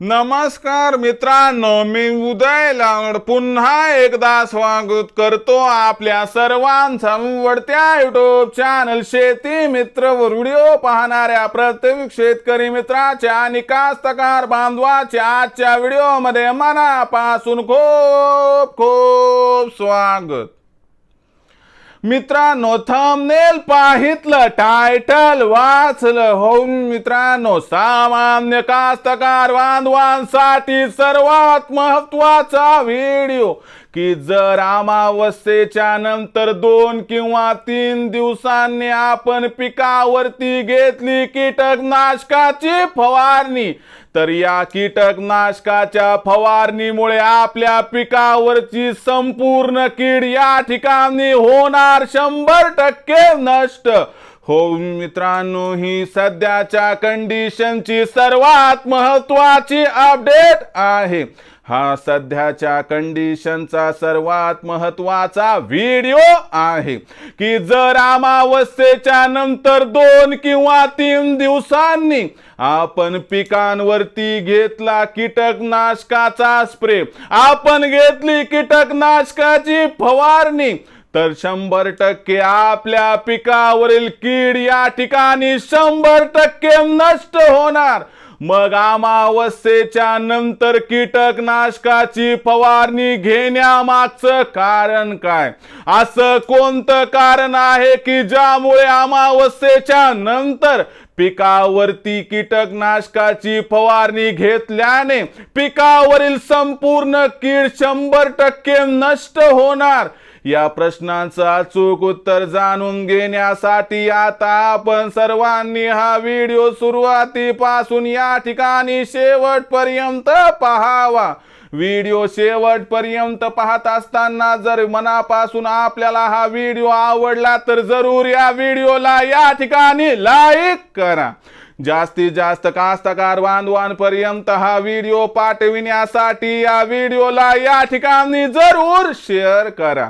नमस्कार मित्रांनो, मी उदय लांगड पुन्हा एकदा स्वागत करतो आपल्या सर्वांचा आवडत्या युट्यूब चॅनल शेती मित्र वर व्हिडिओ पाहणाऱ्या प्रत्येक शेतकरी मित्राच्या आणि कास्तकार बांधवाच्या आजच्या व्हिडिओमध्ये मनापासून खूप खूप स्वागत। मित्रांनो, थंबनेल पाहितलं, टायटल वाचलं हो मित्रांनो, सामान्य कास्तकार बांधवांसाठी सर्वात महत्त्वाचा व्हिडिओ की जर अमावस्येच्या नंतर 2 किंवा 3 दिवसांनी आपण पिकावरती घेतली कीटकनाशकाची फवारणी, तर या कीटकनाशकाच्या फवारणीमुळे आपल्या पिकावरची संपूर्ण कीड या ठिकाणी होणार 100% नष्ट। हो मित्रांनो, ही सध्याच्या कंडिशनची सर्वात महत्त्वाची अपडेट आहे। हा सध्याच्या कंडिशनचा सर्वात महत्त्वाचा व्हिडिओ आहे की जर अमावस्येच्या नंतर 2 किंवा 3 दिवसांनी आपण पिकांवरती घेतला कीटकनाशकाचा स्प्रे, आपण घेतली कीटकनाशकाची फवारणी, तर 100% आपल्या पिकावरील कीड या ठिकाणी 100% नष्ट होणार। मग अमावस्येच्या नंतर कीटकनाशकाची फवारणी घेण्यामागचं कारण काय? असं कोणतं कारण आहे की ज्यामुळे अमावस्येच्या नंतर पिकावरती कीटकनाशकाची फवारणी घेतल्याने पिकावरील संपूर्ण कीड 100% नष्ट होणार? या प्रश्नांचं अचूक उत्तर जाणून घेण्यासाठी आता आपण सर्वांनी हा व्हिडिओ सुरुवातीपासून या ठिकाणी शेवटपर्यंत पाहावा। व्हिडिओ शेवटपर्यंत पाहत असताना जर मनापासून आपल्याला हा व्हिडिओ आवडला तर जरूर या व्हिडिओला या ठिकाणी लाईक करा। जास्तीत जास्त कास्तकार बांधवांपर्यंत हा व्हिडिओ पाठविण्यासाठी या व्हिडिओला या ठिकाणी जरूर शेअर करा।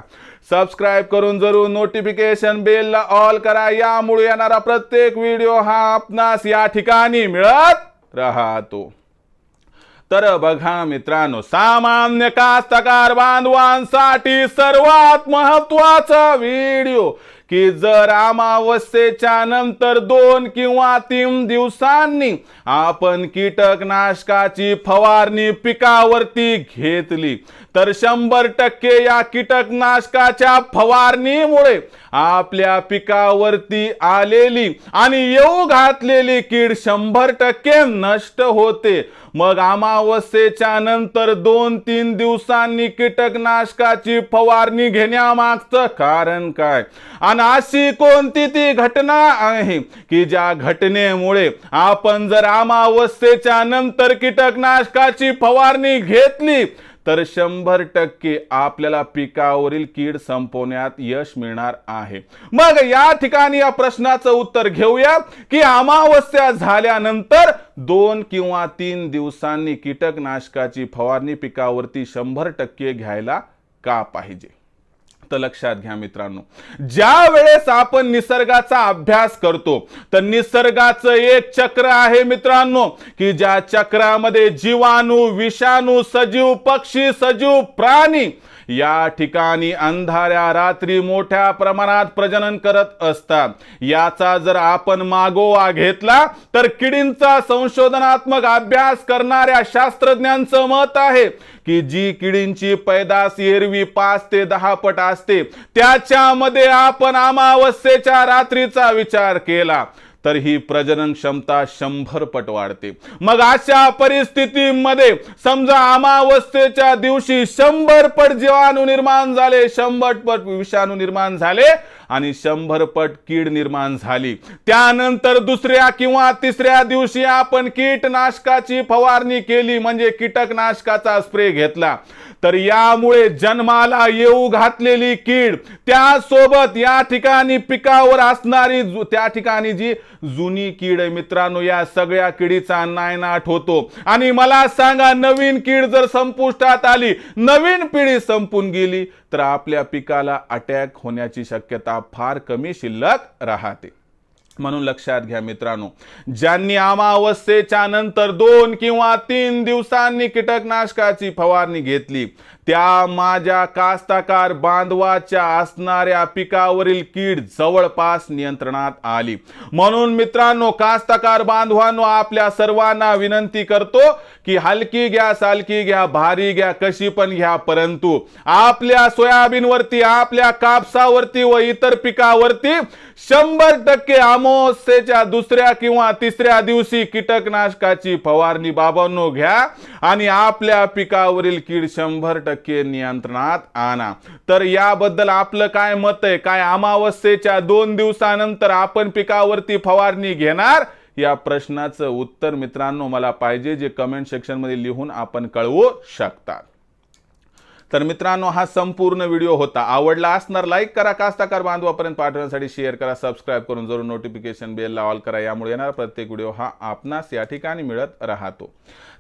सबस्क्राइब करून जरूर नोटिफिकेशन बेल ला ऑल करा, यामुळे येणारा प्रत्येक व्हिडिओ हा आपणास या ठिकाणी मिळत राहतो। तर बघा मित्रांनो, सामान्य कास्तकार बांधवांसाठी सर्वात महत्त्वाचा व्हिडिओ की जर अमावस्येच्या नंतर 2 किंवा 3 दिवसांनी आपण कीटकनाशकाची फवारणी पिकावरती घेतली, तर 100% या कीटकनाशकाच्या फवारणीमुळे आपल्या पिकावरती आलेली आणि येऊ घातलेली कीड 100% नष्ट होते। मग अमावस्येच्या नंतर 2-3 दिवसांनी कीटकनाशकाची फवारणी घेण्यामागचं कारण काय? आणि अशी कोणती ती घटना आहे की ज्या घटनेमुळे आपण जर अमावस्येच्या नंतर कीटकनाशकाची फवारणी घेतली तर 100% आपल्याला पिकावरील कीड संपवण्यात यश मिळणार आहे? मग या ठिकाणी या प्रश्नाचं उत्तर घेऊया की अमावस्या झाल्यानंतर 2 किंवा 3 दिवसांनी कीटकनाशकाची फवारणी पिकावरती 100% घ्यायला का पाहिजे? तर लक्षात घ्या मित्रांनो, ज्या वेळेस आपण निसर्गाचा अभ्यास करतो तर निसर्गाचं एक चक्र आहे मित्रांनो की ज्या चक्रामध्ये जीवाणू, विषाणू, सजीव पक्षी, सजीव प्राणी या ठिकाणी अंधाऱ्या रात्री मोठ्या प्रमाणात प्रजनन करत असतात। याचा जर आपण मागोवा घेतला तर किडींचा संशोधनात्मक अभ्यास करणाऱ्या शास्त्रज्ञांचं मत आहे की जी किडींची पैदास एरवी 5 ते 10 पट असते, त्याच्यामध्ये आपण अमावस्येच्या रात्रीचा विचार केला तर ही प्रजनन क्षमता 100 पट वाढते। मग अशा परिस्थितीमध्ये समजा अमावस्येच्या दिवशी 100 पट जीवाणू निर्माण झाले, 100 पट विषाणू निर्माण झाले आणि 100 पट कीड निर्माण झाली, त्यानंतर दुसऱ्या किंवा तिसऱ्या दिवशी आपण कीटकनाशकाची फवारणी केली, म्हणजे कीटकनाशकाचा स्प्रे घेतला, तर यामुळे जन्माला येऊ घातलेली कीड त्यासोबत या ठिकाणी पिकावर असणारी त्या ठिकाणी जी जुनी कीड आहे मित्रांनो, या सगळ्या किडीचा नायनाट होतो। आणि मला सांगा, नवीन कीड जर संपुष्टात आली, नवीन पिढी संपून गेली तर आपल्या पिकाला अटॅक होण्याची शक्यता फार कमी शिल्लक राहते। म्हणून लक्षात घ्या मित्रांनो, ज्यांनी अमावस्येच्या नंतर 2 किंवा 3 दिवसांनी कीटकनाशकाची फवारणी घेतली त्या माझ्या कास्तकार बांधवाच्या असणाऱ्या पिकावरील कीड जवळपास नियंत्रणात आली। म्हणून मित्रांनो, कास्तकार बांधवांनो, आपल्या सर्वांना विनंती करतो की हलकी घ्या, सालकी घ्या, भारी घ्या, कशी पण घ्या, परंतु आपल्या सोयाबीनवरती, आपल्या कापसावरती व इतर पिकावरती 100% अमावस्येच्या दुसऱ्या किंवा तिसऱ्या दिवशी कीटकनाशकाची फवारणी बाबांनो घ्या आणि आपल्या पिकावरील कीड 100% नियंत्रणात आणा। तर याबद्दल आपलं काय मत आहे? काय अमावस्येच्या 2 दिवसानंतर आपण पिकावरती फवारणी घेणार? या प्रश्नाचं उत्तर मित्रांनो मला पाहिजे, जे कमेंट सेक्शन मध्ये लिहून आपण कळवू शकता। तर मित्रांनो, हा संपूर्ण व्हिडिओ होता। आवडला असणार लाईक करा, कास्तकार बांधवापर्यंत पाठवण्यासाठी शेअर करा, सबस्क्राइब करून जरूर नोटिफिकेशन बेलला ऑल करा। यामुळे येणारा प्रत्येक व्हिडिओ हा आपणास या ठिकाणी मिळत राहतो।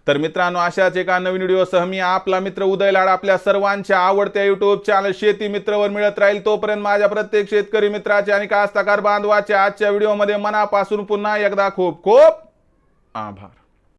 तर मित्रांनो, अशाच एका नवीन व्हिडिओसह मी आपला मित्र उदय लाड आपल्या सर्वांच्या आवडत्या YouTube चॅनल शेती मित्रवर मिळत राहील। तोपर्यंत माझ्या प्रत्येक शेतकरी मित्राचे आणि कास्तकार बांधवाच्या आजच्या व्हिडिओमध्ये मनापासून पुन्हा एकदा खूप खूप आभार।